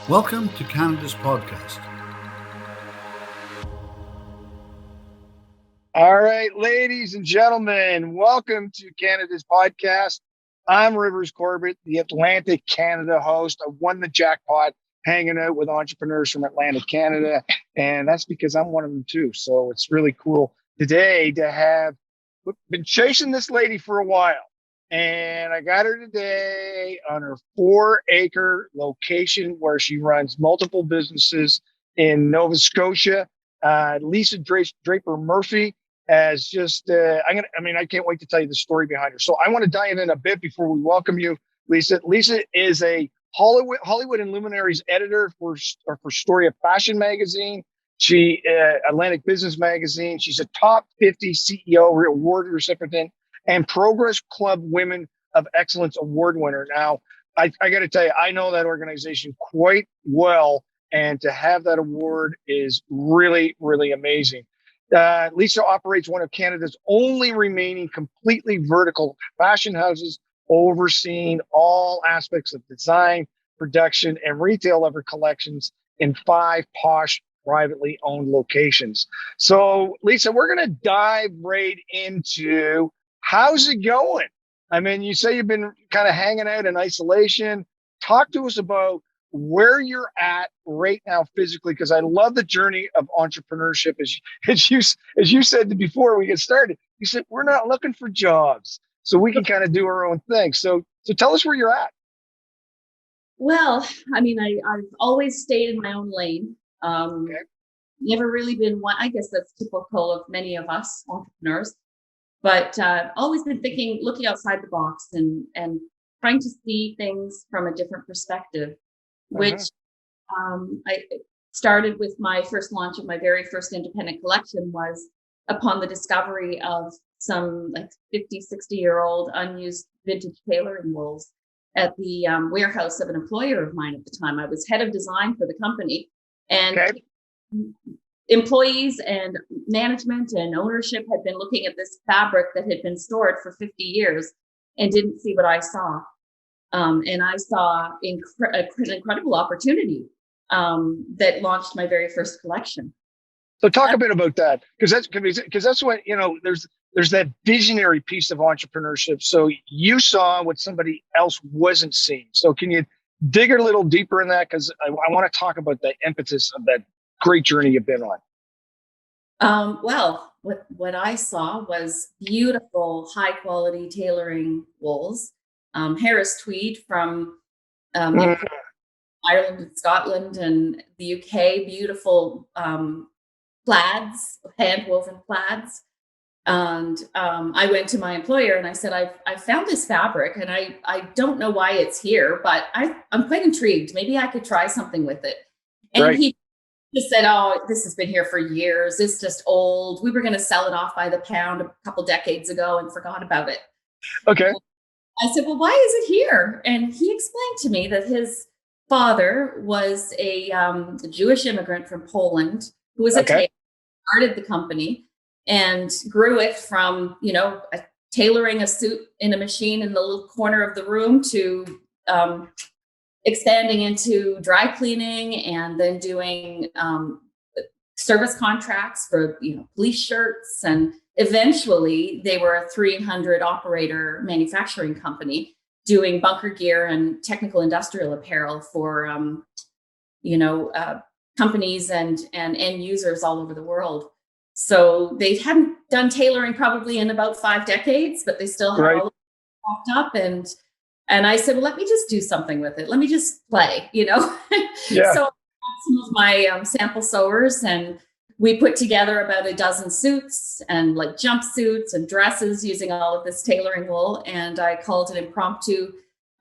Welcome to Canada's podcast. All right, ladies and gentlemen, welcome to Canada's podcast. I'm Rivers Corbett, the Atlantic Canada host. I won the jackpot hanging out with entrepreneurs from Atlantic Canada, and that's because I'm one of them too. So it's really cool today to have been chasing this lady for a while, and I got her today on her 4-acre location where she runs multiple businesses in Nova Scotia. Lisa Draper-Murphy as just, I can't wait to tell you the story behind her. So I want to dive in a bit before we welcome you, Lisa. Lisa is a Hollywood and Luminaries editor for Story of Fashion magazine. She Atlantic Business Magazine. She's a top 50 CEO award recipient and Progress Club Women of Excellence award winner. Now, I got to tell you, I know that organization quite well, and to have that award is really, really amazing. Lisa operates one of Canada's only remaining completely vertical fashion houses, overseeing all aspects of design, production, and retail of her collections in 5 posh, privately owned locations. So, Lisa, we're going to dive right into how's it going? I mean, you say you've been kind of hanging out in isolation. Talk to us about where you're at right now physically, because I love the journey of entrepreneurship. As you said before we get started, you said we're not looking for jobs, so we can kind of do our own thing. So tell us where you're at. Well, I mean, I've always stayed in my own lane. Okay. Never really been one. I guess that's typical of many of us entrepreneurs. But always been thinking, looking outside the box and trying to see things from a different perspective, which I started with my first launch of my very first independent collection was upon the discovery of some like 50, 60-year-old unused vintage tailoring wools at the warehouse of an employer of mine at the time. I was head of design for the company, and employees and management and ownership had been looking at this fabric that had been stored for 50 years and didn't see what I saw. And I saw an incredible opportunity that launched my very first collection. So talk a bit about that, because that's what, there's that visionary piece of entrepreneurship. So you saw what somebody else wasn't seeing. So can you dig a little deeper in that? Because I want to talk about the impetus of that great journey you've been on. Well, what I saw was beautiful, high quality tailoring wools. Harris tweed from Ireland and Scotland and the UK, beautiful plaids, hand-woven plaids. And I went to my employer and I said, I found this fabric and I don't know why it's here, but I'm quite intrigued. Maybe I could try something with it. And he just said, oh, this has been here for years. It's just old. We were going to sell it off by the pound a couple decades ago and forgot about it. Okay. I said, well, why is it here? And he explained to me that his father was a Jewish immigrant from Poland who was a tailor, started the company and grew it from, tailoring a suit in a machine in the little corner of the room to expanding into dry cleaning and then doing service contracts for, police shirts. And eventually they were a 300 operator manufacturing company doing bunker gear and technical industrial apparel for, companies and end users all over the world. So they hadn't done tailoring probably in about 5 decades, but they still had all popped up. And I said, well, let me just do something with it. Let me just play, Yeah. So I got some of my sample sewers and we put together about a dozen suits and like jumpsuits and dresses using all of this tailoring wool. And I called an impromptu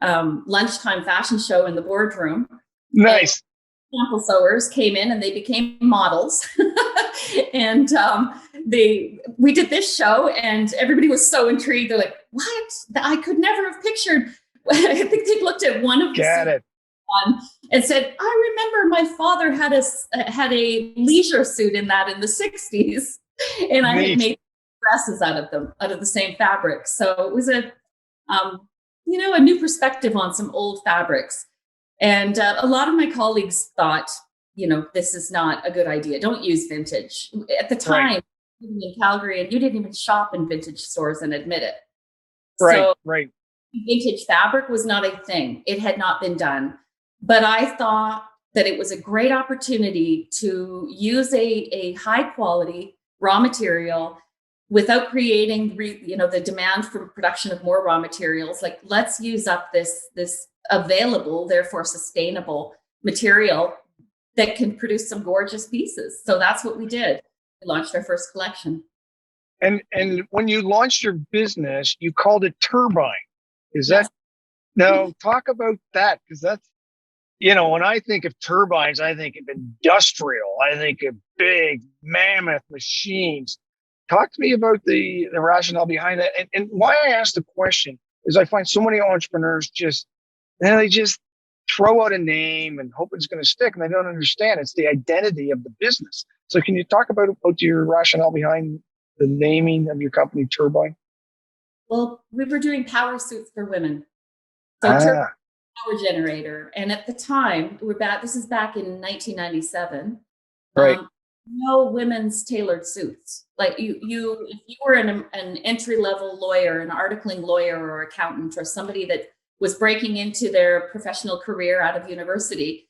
lunchtime fashion show in the boardroom. Nice. And sample sewers came in and they became models. And we did this show and everybody was so intrigued. They're like, what? I could never have pictured. I think they looked at one of the and said, I remember my father had a leisure suit in that in the 60s. And I had made dresses out of the same fabric. So it was a new perspective on some old fabrics. And a lot of my colleagues thought, this is not a good idea. Don't use vintage. At the time, living in Calgary, and you didn't even shop in vintage stores and admit it. So vintage fabric was not a thing. It had not been done. But I thought that it was a great opportunity to use a high quality raw material without creating, the demand for production of more raw materials. Like, let's use up this available, therefore sustainable material that can produce some gorgeous pieces. So that's what we did. We launched our first collection. And when you launched your business, you called it Turbine. Is that now? Talk about that, because that's, when I think of turbines, I think of industrial. I think of big mammoth machines. Talk to me about the rationale behind that. And why I asked the question is I find so many entrepreneurs they just throw out a name and hope it's going to stick, and they don't understand it's the identity of the business. So can you talk about your rationale behind the naming of your company, Turbine? Well, we were doing power suits for women. So Turbine, power generator. And at the time, this is back in 1997. Right. No women's tailored suits. Like if you were an entry-level lawyer, an articling lawyer or accountant, or somebody that was breaking into their professional career out of university,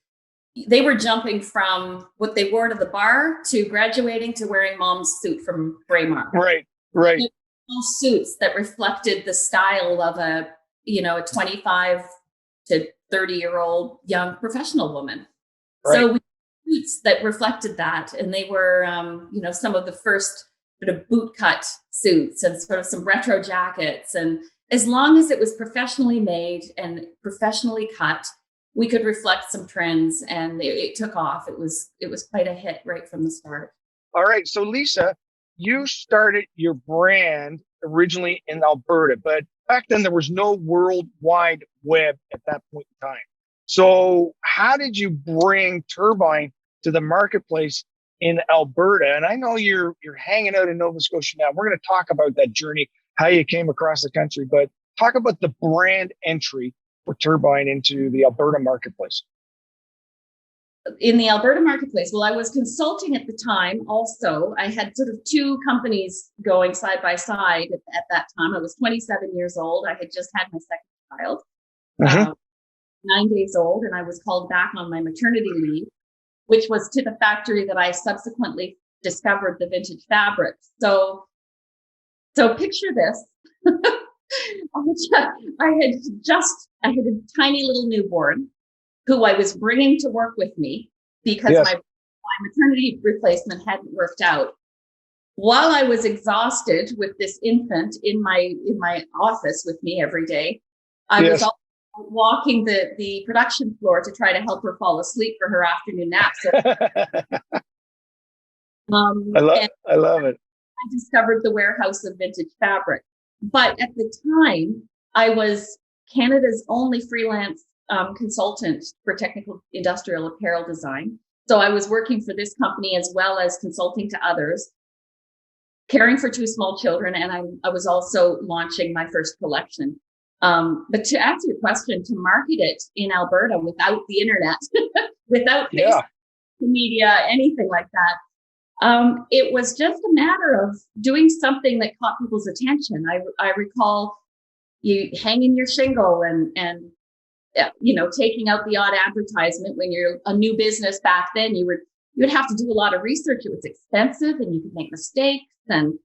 they were jumping from what they wore to the bar to graduating to wearing mom's suit from Braemar. Right. Suits that reflected the style of a 25 to 30-year-old young professional woman. Right. So we suits that reflected that, and they were some of the first sort of boot cut suits and sort of some retro jackets, and as long as it was professionally made and professionally cut, we could reflect some trends, and it took off. It was quite a hit right from the start. All right, so Lisa, you started your brand originally in Alberta, but back then there was no World Wide Web at that point in time. So how did you bring Turbine to the marketplace in Alberta? And I know you're hanging out in Nova Scotia now. We're going to talk about that journey, how you came across the country, but talk about the brand entry for Turbine into the Alberta marketplace. In the Alberta marketplace, well, I was consulting at the time also. I had sort of two companies going side by side at that time. I was 27 years old. I had just had my second child, 9 days old, and I was called back on my maternity leave, which was to the factory that I subsequently discovered the vintage fabric. So picture this. I had a tiny little newborn who I was bringing to work with me because my maternity replacement hadn't worked out. While I was exhausted with this infant in my office with me every day, I was also walking the production floor to try to help her fall asleep for her afternoon nap. So, I love it. I discovered the warehouse of vintage fabric. But at the time, I was Canada's only freelance consultant for technical industrial apparel design. So I was working for this company as well as consulting to others, caring for two small children, and I was also launching my first collection. But to answer your question, to market it in Alberta without the internet, without Facebook media, anything like that, it was just a matter of doing something that caught people's attention. I recall you hanging your shingle and taking out the odd advertisement when you're a new business. Back then, you would have to do a lot of research. It was expensive, and you could make mistakes, and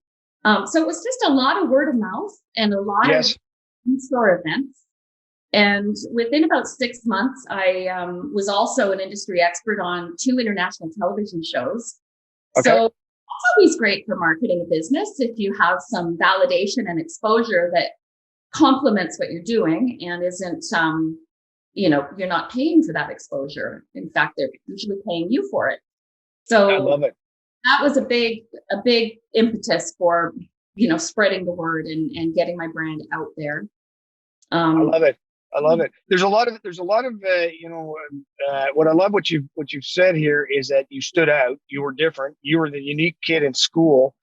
so it was just a lot of word of mouth and a lot of in-store events. And within about 6 months, I was also an industry expert on 2 international television shows. Okay. So it's always great for marketing a business if you have some validation and exposure that complements what you're doing and isn't, you're not paying for that exposure. In fact, they're usually paying you for it. So I love it. That was a big impetus for, spreading the word and getting my brand out there. I love it. There's a lot of what I love what you've said here is that you stood out. You were different. You were the unique kid in school.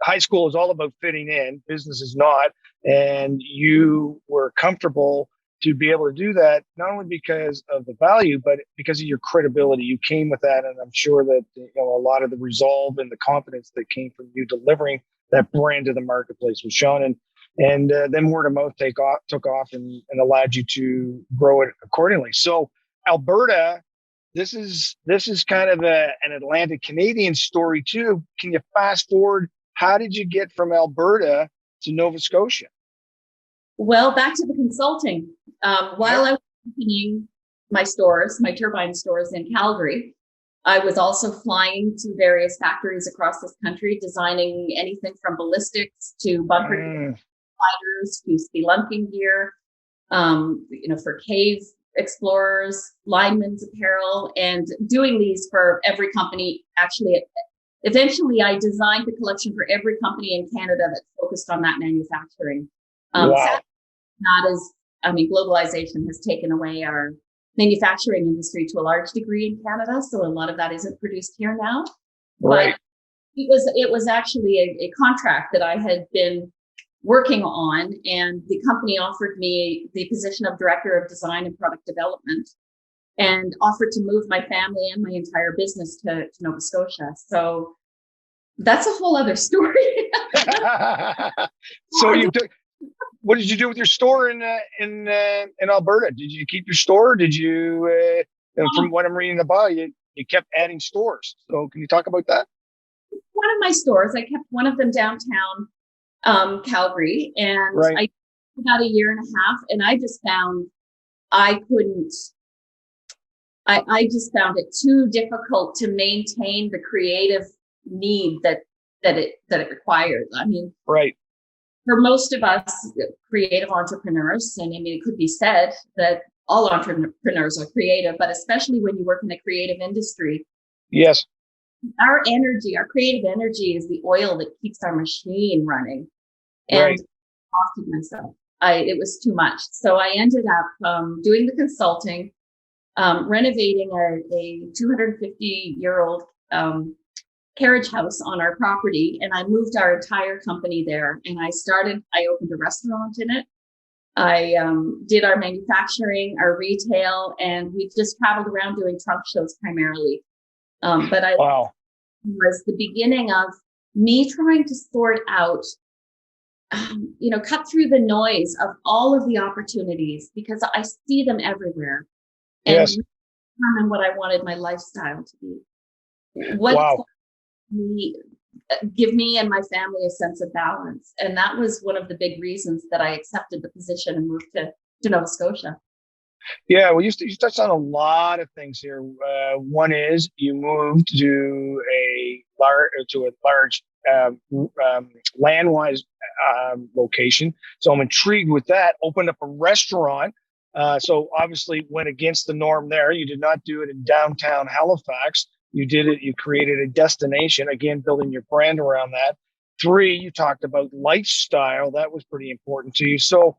High school is all about fitting in. Business is not, and you were comfortable to be able to do that, not only because of the value, but because of your credibility. You came with that, and I'm sure that a lot of the resolve and the confidence that came from you delivering that brand to the marketplace was shown, and then word of mouth took off and allowed you to grow it accordingly. So Alberta, this is kind of an Atlantic Canadian story too. Can you fast forward? How did you get from Alberta to Nova Scotia? Well, back to the consulting. While I was opening my Turbine stores in Calgary, I was also flying to various factories across this country, designing anything from ballistics to bumper gliders to spelunking gear, for cave explorers, linemen's apparel, and doing these for every company. Actually, eventually I designed the collection for every company in Canada that focused on that manufacturing. Wow. Globalization has taken away our manufacturing industry to a large degree in Canada, so a lot of that isn't produced here now. Right. But it was actually a contract that I had been working on, and the company offered me the position of director of design and product development, and offered to move my family and my entire business to Nova Scotia. So that's a whole other story. So what did you do with your store in Alberta? Did you keep your store? Or did you, from what I'm reading about, you kept adding stores. So can you talk about that? One of my stores, I kept one of them downtown Calgary, and I about a year and a half, and I just found I just found it too difficult to maintain the creative need that it required. I mean, right. For most of us creative entrepreneurs, and I mean, it could be said that all entrepreneurs are creative, but especially when you work in a creative industry. Yes. Our creative energy is the oil that keeps our machine running. And I costed myself. It was too much. So I ended up doing the consulting, renovating a 250-year-old carriage house on our property, and I moved our entire company there. And I opened a restaurant in it. I did our manufacturing, our retail, and we just traveled around doing trunk shows primarily. Wow. Was the beginning of me trying to sort out, cut through the noise of all of the opportunities, because I see them everywhere, and determine what I wanted my lifestyle to be. Give me and my family a sense of balance. And that was one of the big reasons that I accepted the position and moved to Nova Scotia. Yeah, well, you touched on a lot of things here. One is you moved to a large landwise location. So I'm intrigued with that. Opened up a restaurant. So obviously went against the norm there. You did not do it in downtown Halifax. You created a destination, again, building your brand around that. 3, you talked about lifestyle. That was pretty important to you. So,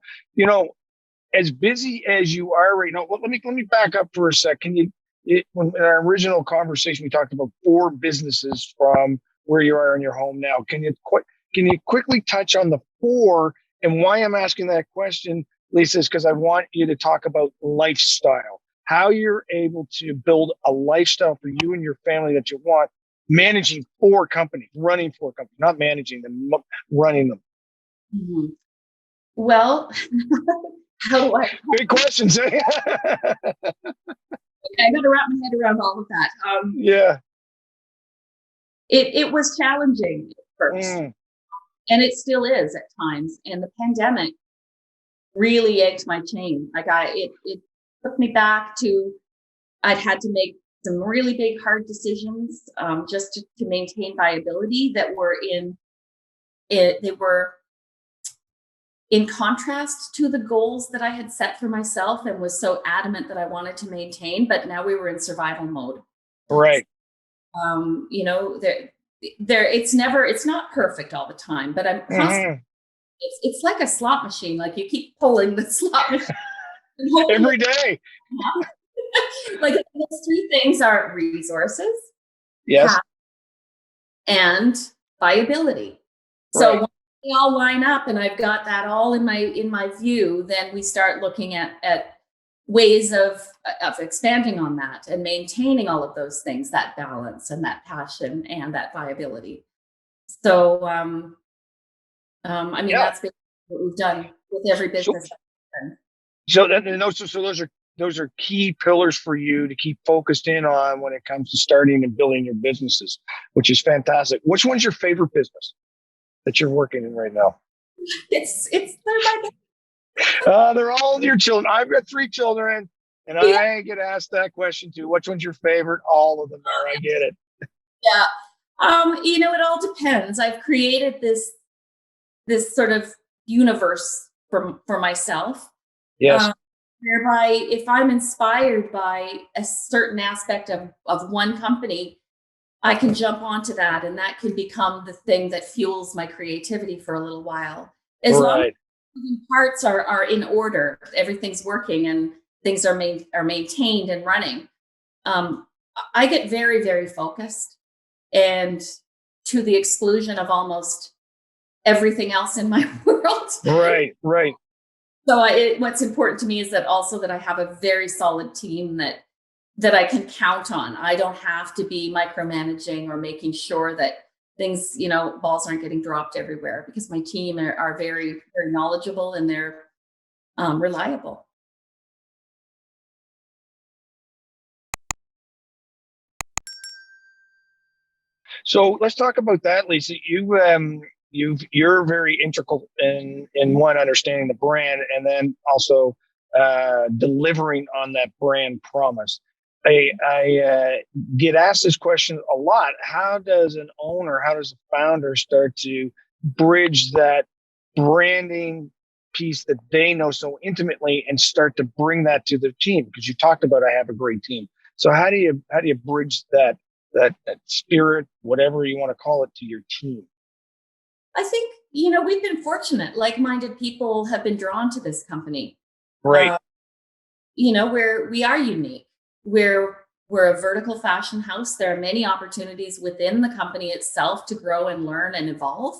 as busy as you are right now, let me back up for a sec. In our original conversation, we talked about 4 businesses from where you are in your home now. Can you quickly touch on the 4? And why I'm asking that question, Lisa, is because I want you to talk about lifestyle, how you're able to build a lifestyle for you and your family that you want, managing 4 companies, running 4 companies, not managing them, running them. Mm-hmm. Well, how do I? Big questions. Eh? I got to wrap my head around all of that. It was challenging at first, and it still is at times. And the pandemic really egged my chain. It took me back to, I'd had to make some really big, hard decisions just to maintain viability that were in contrast to the goals that I had set for myself and was so adamant that I wanted to maintain. But now we were in survival mode. Right. It's not perfect all the time, but I'm constantly, it's like a slot machine. Like you keep pulling the slot machine. Every day. Like those 3 things are resources, yes, and viability. Right. So they all line up and I've got that all in my view, then we start looking at ways of expanding on that and maintaining all of those things, that balance and that passion and that viability. So, I mean, Yeah. that's basically what we've done with every business. Those are key pillars for you to keep focused in on when it comes to starting and building your businesses, which is fantastic. Which one's your favorite business that you're working in right now? They're all your children. I've got 3 children, and I get asked that question too. Which one's your favorite? All of them are. I get it. Yeah. It all depends. I've created this sort of universe for myself. Yes. Whereby if I'm inspired by a certain aspect of one company, I can jump onto that, and that can become the thing that fuels my creativity for a little while. As long as the parts are in order, everything's working and things are maintained and running. I get very, very focused, and to the exclusion of almost everything else in my world. Right. So what's important to me is that I have a very solid team that I can count on. I don't have to be micromanaging or making sure that things, balls aren't getting dropped everywhere, because my team are very, very knowledgeable and they're reliable. So let's talk about that, Lisa. You're very integral in one, understanding the brand, and then also delivering on that brand promise. I get asked this question a lot. How does an owner, how does a founder start to bridge that branding piece that they know so intimately and start to bring that to the team? Because you talked about, I have a great team. So how do you bridge that spirit, whatever you want to call it, to your team? I think, we've been fortunate. Like-minded people have been drawn to this company. Right. Where we are unique. We're a vertical fashion house. There are many opportunities within the company itself to grow and learn and evolve.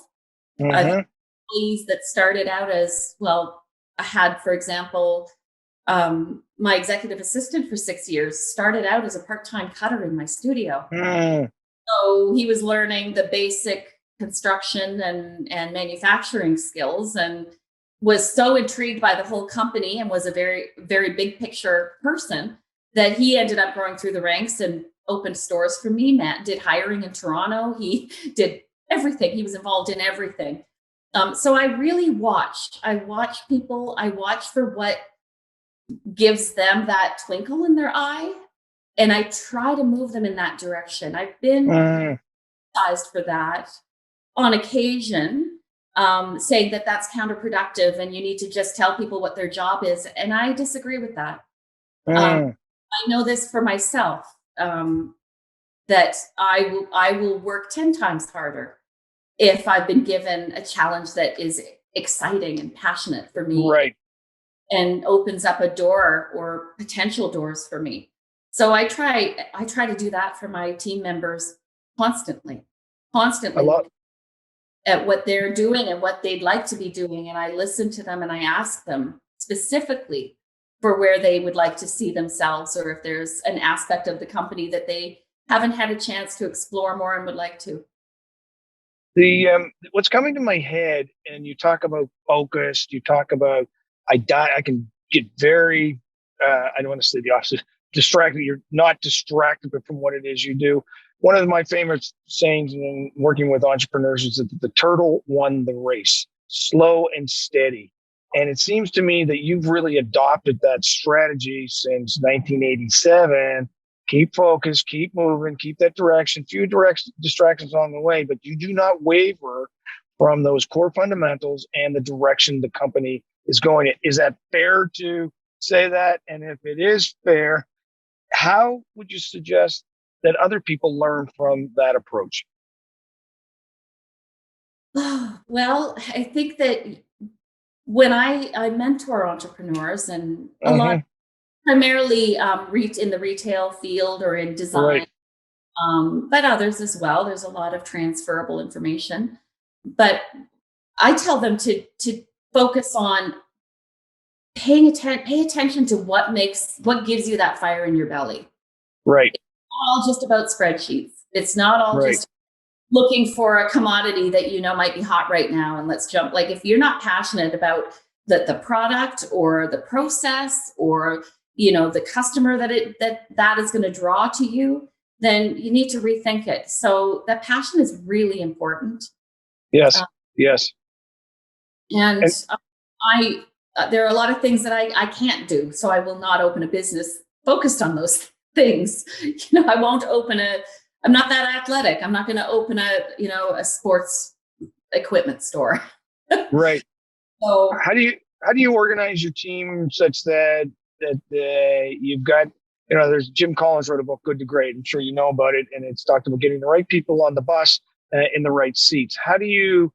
Employees that started out as, well, I had, for example, my executive assistant for 6 years started out as a part-time cutter in my studio. So he was learning the basic construction and manufacturing skills, and was so intrigued by the whole company and was a very, very big picture person that he ended up growing through the ranks and opened stores for me. Matt did hiring in Toronto. He did everything. He was involved in everything. So I really watched. I watch people. I watch for what gives them that twinkle in their eye, and I try to move them in that direction. I've been criticized for that on occasion, saying that that's counterproductive and you need to just tell people what their job is. And I disagree with that. I know this for myself, that I will work 10 times harder if I've been given a challenge that is exciting and passionate for me. Right. And opens up a door or potential doors for me. So I try to do that for my team members constantly at what they're doing and what they'd like to be doing. And I listen to them and I ask them specifically for where they would like to see themselves, or if there's an aspect of the company that they haven't had a chance to explore more and would like to. What's coming to my head, and you talk about focus, you talk about, I can get very, I don't want to say the opposite, distracted. You're not distracted, but from what it is you do. One of my favorite sayings in working with entrepreneurs is that the turtle won the race, slow and steady. And it seems to me that you've really adopted that strategy since 1987. Keep focused, keep moving, keep that direction, few distractions on the way, but you do not waver from those core fundamentals and the direction the company is going in. Is that fair to say that? And if it is fair, how would you suggest that other people learn from that approach? Well, I think that when I mentor entrepreneurs, and a lot, primarily in the retail field or in design, but others as well. There's a lot of transferable information. But I tell them to focus on pay attention to what gives you that fire in your belly. Right. It's not all just about spreadsheets. It's not all Right. just looking for a commodity that might be hot right now and let's jump. Like if you're not passionate about the product or the process or the customer that is going to draw to you, then you need to rethink it. So that passion is really important. Yes. Yes. And I there are a lot of things that I can't do, so I will not open a business focused on those things. I won't open I'm not that athletic. I'm not going to open a sports equipment store. Right. So how do you organize your team such that you've got, there's Jim Collins wrote a book, Good to Great. I'm sure you know about it. And it's talked about getting the right people on the bus in the right seats. How do you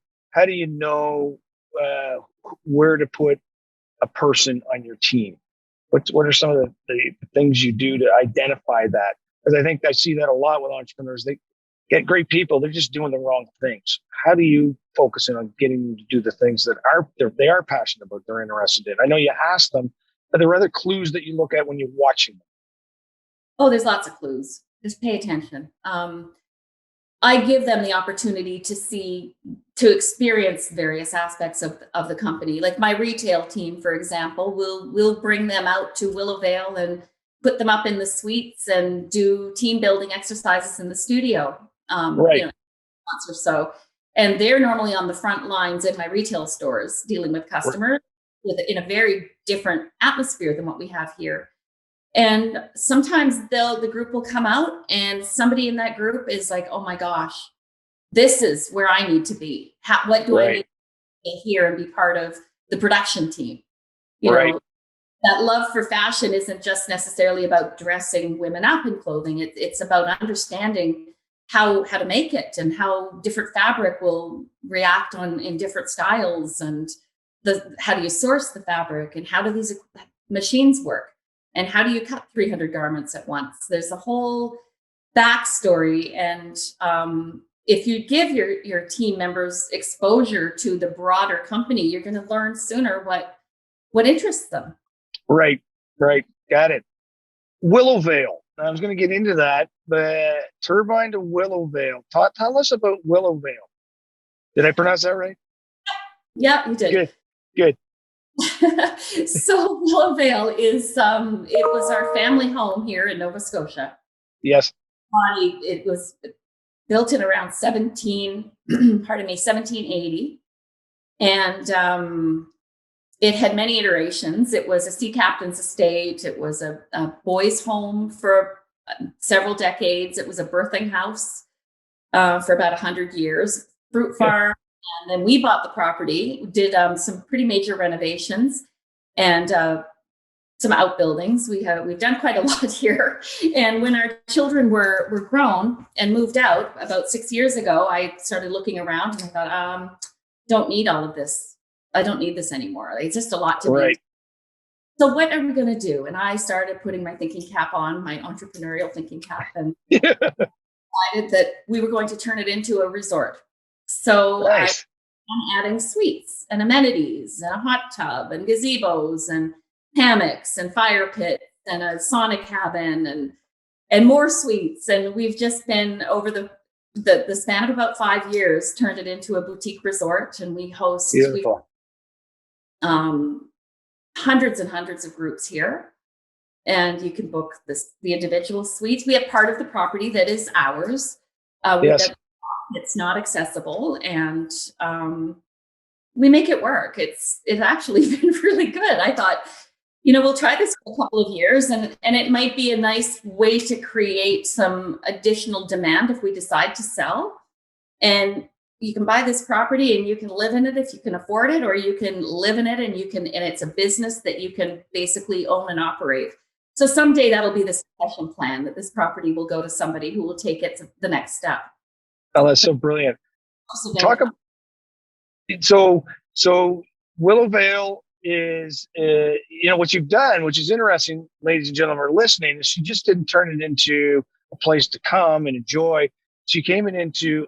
know where to put a person on your team? What are some of the things you do to identify that? Because I think I see that a lot with entrepreneurs. They get great people, they're just doing the wrong things. How do you focus in on getting them to do the things that they are passionate about, they're interested in? I know you ask them, but there are other clues that you look at when you're watching them. Oh, there's lots of clues. Just pay attention. I give them the opportunity to experience various aspects of the company. Like my retail team, for example, we'll bring them out to Willowvale and put them up in the suites and do team building exercises in the studio. Right. Months or so. And they're normally on the front lines in my retail stores dealing with customers in a very different atmosphere than what we have here. And sometimes the group will come out and somebody in that group is like, oh my gosh, this is where I need to be. What do I need to be here and be part of the production team? That love for fashion isn't just necessarily about dressing women up in clothing. It's about understanding how to make it and how different fabric will react in different styles, and how do you source the fabric, and how do these machines work, and how do you cut 300 garments at once? There's a whole backstory, and if you give your team members exposure to the broader company, you're going to learn sooner what interests them. Right. Got it. Willowvale. I was going to get into that, but Turbine to Willowvale. Tell us about Willowvale. Did I pronounce that right? Yeah, you did. Good. So Willowvale is it was our family home here in Nova Scotia. Yes. It was built in around 1780, and it had many iterations. It was a sea captain's estate. It was a boys' home for several decades. It was a birthing house for about 100 years, fruit farm. And then we bought the property, did some pretty major renovations and some outbuildings. We've done quite a lot here. And when our children were grown and moved out about 6 years ago, I started looking around and I thought, don't need all of this. I don't need this anymore. It's just a lot to me. So what are we going to do? And I started putting my thinking cap on, my entrepreneurial thinking cap, and decided that we were going to turn it into a resort. So I'm adding suites and amenities and a hot tub and gazebos and hammocks and fire pits and a sauna cabin and more suites. And we've just been over the span of about 5 years, turned it into a boutique resort, and we host hundreds and hundreds of groups here, and you can book the individual suites. We have part of the property that is ours. It's not accessible, and we make it work. It's actually been really good. I thought, we'll try this for a couple of years, and it might be a nice way to create some additional demand if we decide to sell. And you can buy this property and you can live in it if you can afford it, or you can live in it and it's a business that you can basically own and operate. So someday that'll be the succession plan, that this property will go to somebody who will take it to the next step. Oh, that's so brilliant. So Willowvale is, what you've done, which is interesting, ladies and gentlemen are listening, is she just didn't turn it into a place to come and enjoy. She turned it into,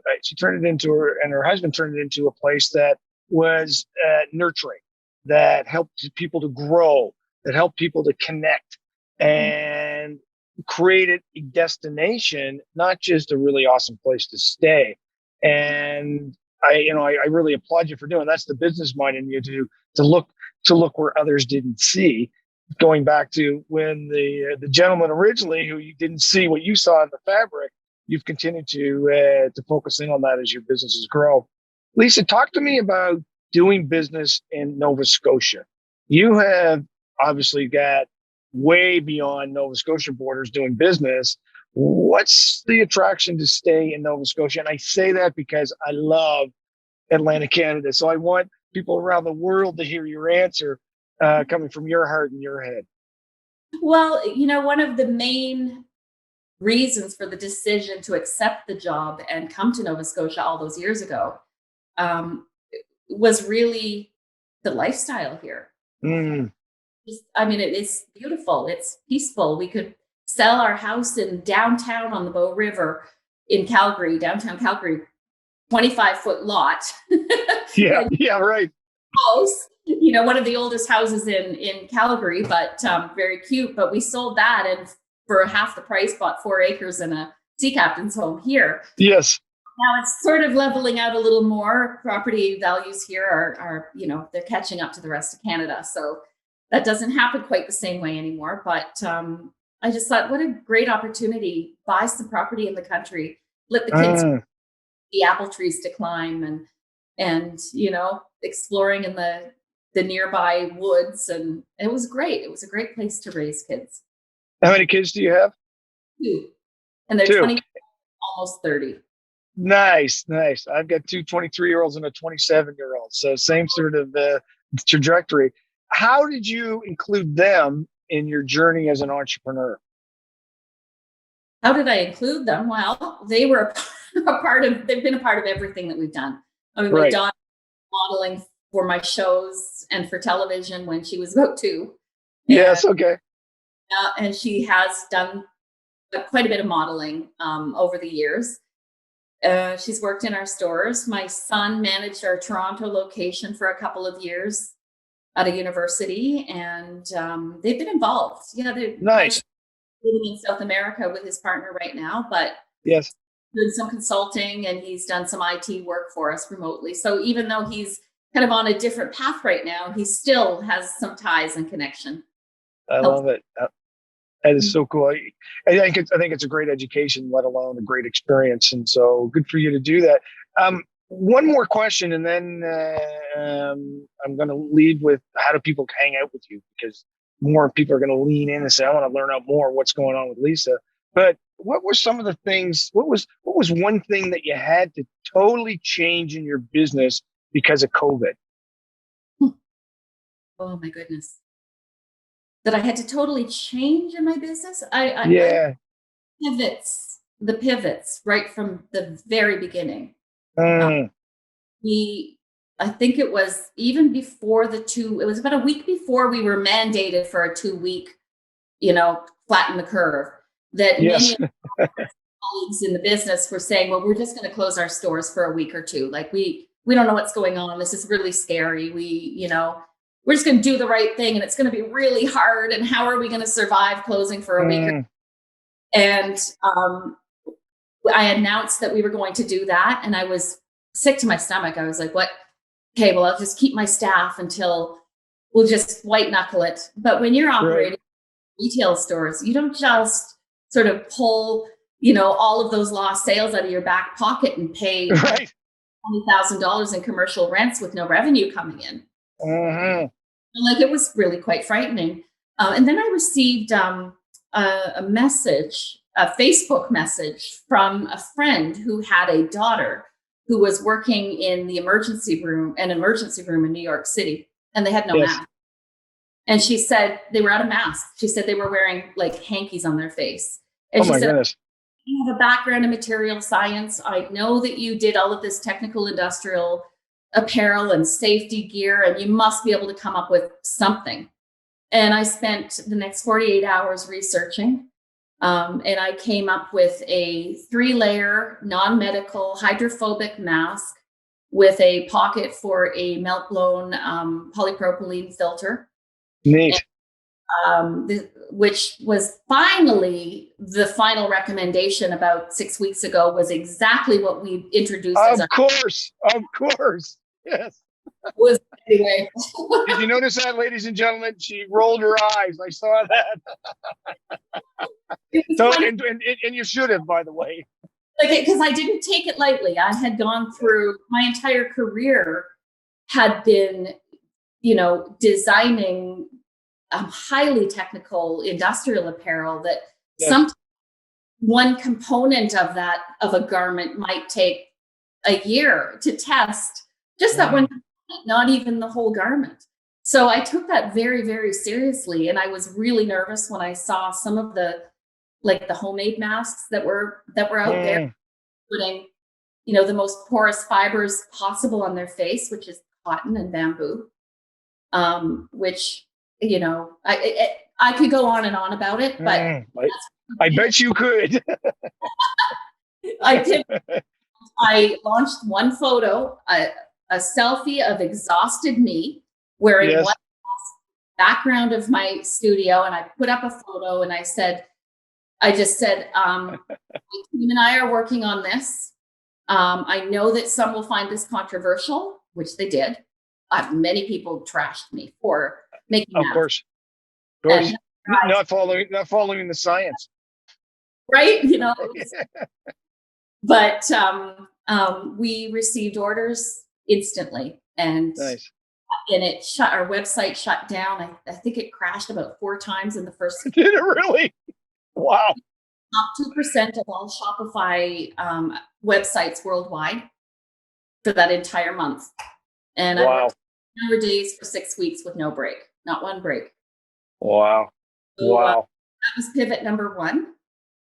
and her husband turned it into a place that was nurturing, that helped people to grow, that helped people to connect, and created a destination, not just a really awesome place to stay. And I really applaud you for doing. That's the business mind in you to look where others didn't see. Going back to when the gentleman originally, who you didn't see what you saw in the fabric, you've continued to focus in on that as your businesses grow. Lisa, talk to me about doing business in Nova Scotia. You have obviously got way beyond Nova Scotia borders doing business. What's the attraction to stay in Nova Scotia? And I say that because I love Atlantic Canada. So I want people around the world to hear your answer coming from your heart and your head. Well, one of the main reasons for the decision to accept the job and come to Nova Scotia all those years ago was really the lifestyle here. It is beautiful. It's peaceful. We could sell our house in downtown on the Bow River in Calgary, downtown Calgary, 25-foot lot. Yeah, right. House, one of the oldest houses in Calgary, but very cute. But we sold that and for half the price bought 4 acres and a sea captain's home here. Yes. Now it's sort of leveling out a little more. Property values here are they're catching up to the rest of Canada. So that doesn't happen quite the same way anymore. But I just thought, what a great opportunity. Buy some property in the country, let the kids the apple trees to climb and exploring in the nearby woods. And it was great. It was a great place to raise kids. How many kids do you have? 2. And they're 20, almost 30. Nice. I've got 2 23-year-olds and a 27-year-old. So same sort of trajectory. How did you include them in your journey as an entrepreneur? How did I include them? Well, they were they've been a part of everything that we've done. My daughter modeling for my shows and for television when she was about 2. Yes. Okay. And she has done quite a bit of modeling over the years. She's worked in our stores. My son managed our Toronto location for a couple of years at a university, and they've been involved. They're nice. Living in South America with his partner right now, but yes, doing some consulting, and he's done some IT work for us remotely. So even though he's kind of on a different path right now, he still has some ties and connection. I love it. That is so cool. I think it's a great education, let alone a great experience. And so good for you to do that. One more question, and then I'm going to lead with how do people hang out with you, because more people are going to lean in and say, I want to learn out more what's going on with Lisa. But what were some of the things? What was one thing that you had to totally change in your business because of COVID? Oh my goodness. That I had to totally change in my business. The pivots right from the very beginning. I think it was even before it was about a week before we were mandated for a 2-week, flatten the curve, that many of our colleagues in the business were saying, well, we're just going to close our stores for a week or 2. Like we don't know what's going on. This is really scary. We're just going to do the right thing, and it's going to be really hard. And how are we going to survive closing for a week? And I announced that we were going to do that, and I was sick to my stomach. I was like, what? Okay, well, I'll just keep my staff until we'll just white knuckle it. But when you're operating retail stores, you don't just sort of pull, all of those lost sales out of your back pocket and pay $20,000 in commercial rents with no revenue coming in. Like, it was really quite frightening. And then I received a Facebook message from a friend who had a daughter who was working in an emergency room in New York City, and they had no mask. And she said they were out of masks. She said they were wearing like hankies on their face. And she said, goodness. You have a background in material science. I know that you did all of this technical industrial apparel and safety gear, and you must be able to come up with something. And I spent the next 48 hours researching. And I came up with a 3-layer non-medical hydrophobic mask with a pocket for a melt-blown polypropylene filter. Neat. Which was finally the final recommendation about 6 weeks ago, was exactly what we introduced. Of course. Yes. Was anyway. Did you notice that, ladies and gentlemen? She rolled her eyes. I saw that. So, and you should have, by the way. Because I didn't take it lightly. I had gone through my entire career, had been, designing highly technical industrial apparel that sometimes one component of a garment might take a year to test, just that one component, not even the whole garment. So I took that very, very seriously. And I was really nervous when I saw some of the homemade masks that were out there, putting, the most porous fibers possible on their face, which is cotton and bamboo, which, I could go on and on about it, but I bet you could. I did. I launched one photo, a selfie of exhausted me wearing one background of my studio, and I put up a photo, and I just said, my team and I are working on this. I know that some will find this controversial, which they did. Many people trashed me for making that. Of course. Not following the science. Right? But we received orders instantly, and nice. And our website shut down. I think it crashed about 4 times in the first. Did it really? Wow. Top 2% of all Shopify websites worldwide for that entire month. And I worked 100 days for 6 weeks with no break, not one break. Wow. So, that was pivot number 1.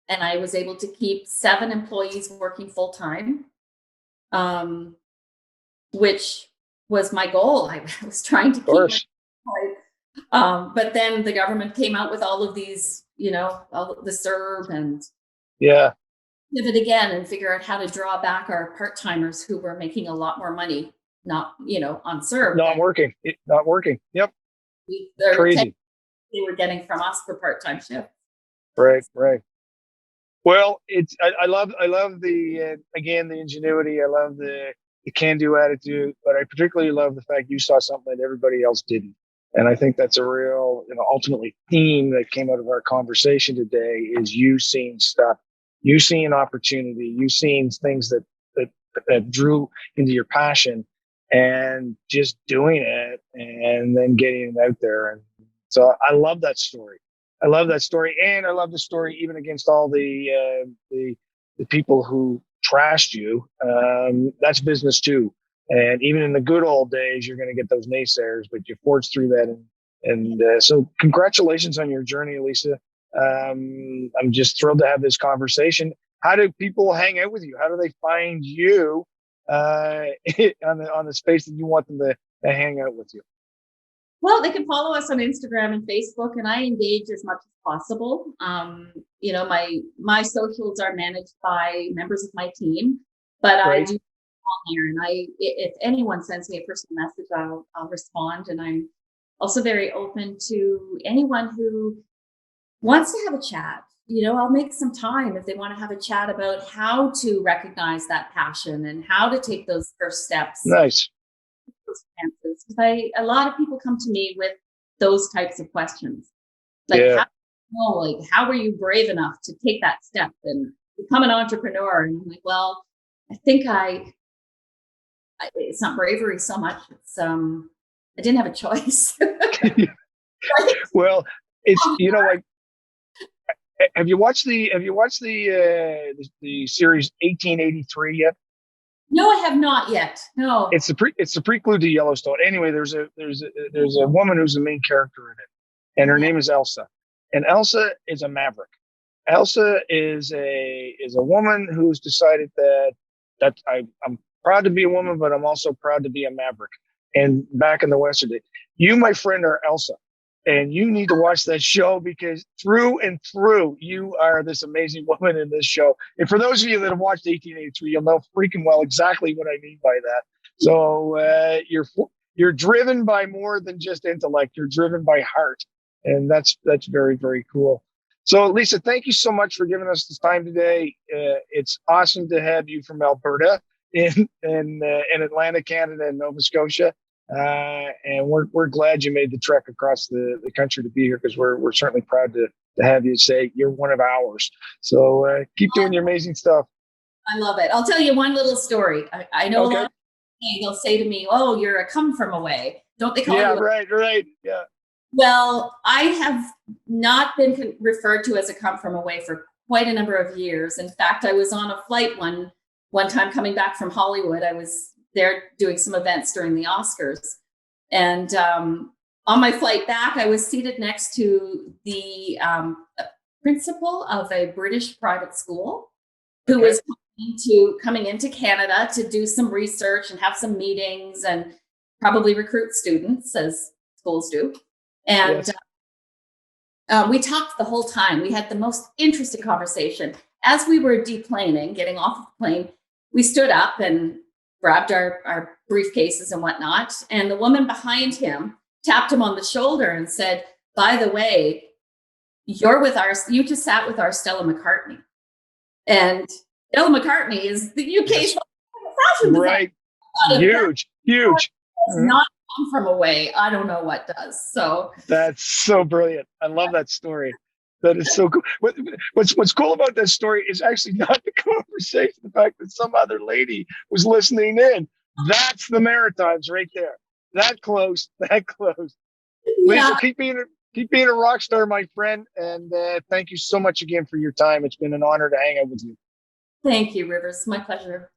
And I was able to keep 7 employees working full time, which was my goal. I was trying to keep but then the government came out with all of these, all the CERB and pivot again and figure out how to draw back our part-timers who were making a lot more money, not, on CERB. Not working. Yep. Crazy. They were getting from us for part-time shifts. Right. Well, I love the again, the ingenuity. I love the can-do attitude, but I particularly love the fact you saw something that everybody else didn't. And I think that's a real, ultimately theme that came out of our conversation today is you seeing stuff, you seeing opportunity, you seeing things that drew into your passion and just doing it and then getting it out there. And so I love that story. And I love the story even against all the people who trashed you. That's business too. And even in the good old days, you're going to get those naysayers, but you forged through that. And so congratulations on your journey, Lisa. I'm just thrilled to have this conversation. How do people hang out with you? How do they find you on the space that you want them to hang out with you? Well, they can follow us on Instagram and Facebook, and I engage as much as possible. My socials are managed by members of my team, but I do on here, and if anyone sends me a personal message, I'll respond. And I'm also very open to anyone who wants to have a chat. I'll make some time if they want to have a chat about how to recognize that passion and how to take those first steps. Nice. Because a lot of people come to me with those types of questions, how were you brave enough to take that step and become an entrepreneur? And I'm like, well, I think it's not bravery so much. It's I didn't have a choice. Well, it's like, have you watched the series 1883 yet? No, I have not yet. No. It's the prequel to Yellowstone. Anyway, there's a woman who's the main character in it, and her name is Elsa. And Elsa is a maverick. Elsa is a woman who's decided that I'm proud to be a woman, but I'm also proud to be a maverick. And back in the Western day, you, my friend, are Elsa. And you need to watch that show because through and through, you are this amazing woman in this show. And for those of you that have watched 1883, you'll know freaking well exactly what I mean by that. So you're driven by more than just intellect. You're driven by heart, and that's very, very cool. So, Lisa, thank you so much for giving us this time today. It's awesome to have you from Alberta in Atlantic Canada and Nova Scotia, and we're glad you made the trek across the country to be here, because we're certainly proud to have you say you're one of ours. So keep doing your amazing stuff. I love it. I'll tell you one little story. I know a lot of people, they'll say to me, "Oh, you're a come from away." Don't they call you? Yeah, right. Yeah. Well, I have not been referred to as a come from away for quite a number of years. In fact, I was on a flight one time coming back from Hollywood. I was there doing some events during the Oscars. And on my flight back, I was seated next to the principal of a British private school who was coming into Canada to do some research and have some meetings and probably recruit students, as schools do. And we talked the whole time. We had the most interesting conversation. As we were deplaning, getting off of the plane, we stood up and grabbed our briefcases and whatnot. And the woman behind him tapped him on the shoulder and said, "By the way, you just sat with our Stella McCartney." And Stella McCartney is the UK's fashion designer. Right. Huge. Not come from away. I don't know what does. So that's so brilliant. I love that story. That is so cool. What's cool about that story is actually not the conversation, the fact that some other lady was listening in. That's the Maritimes right there. That close. Yeah. Lisa, keep being a rock star, my friend. And thank you so much again for your time. It's been an honor to hang out with you. Thank you, Rivers. My pleasure.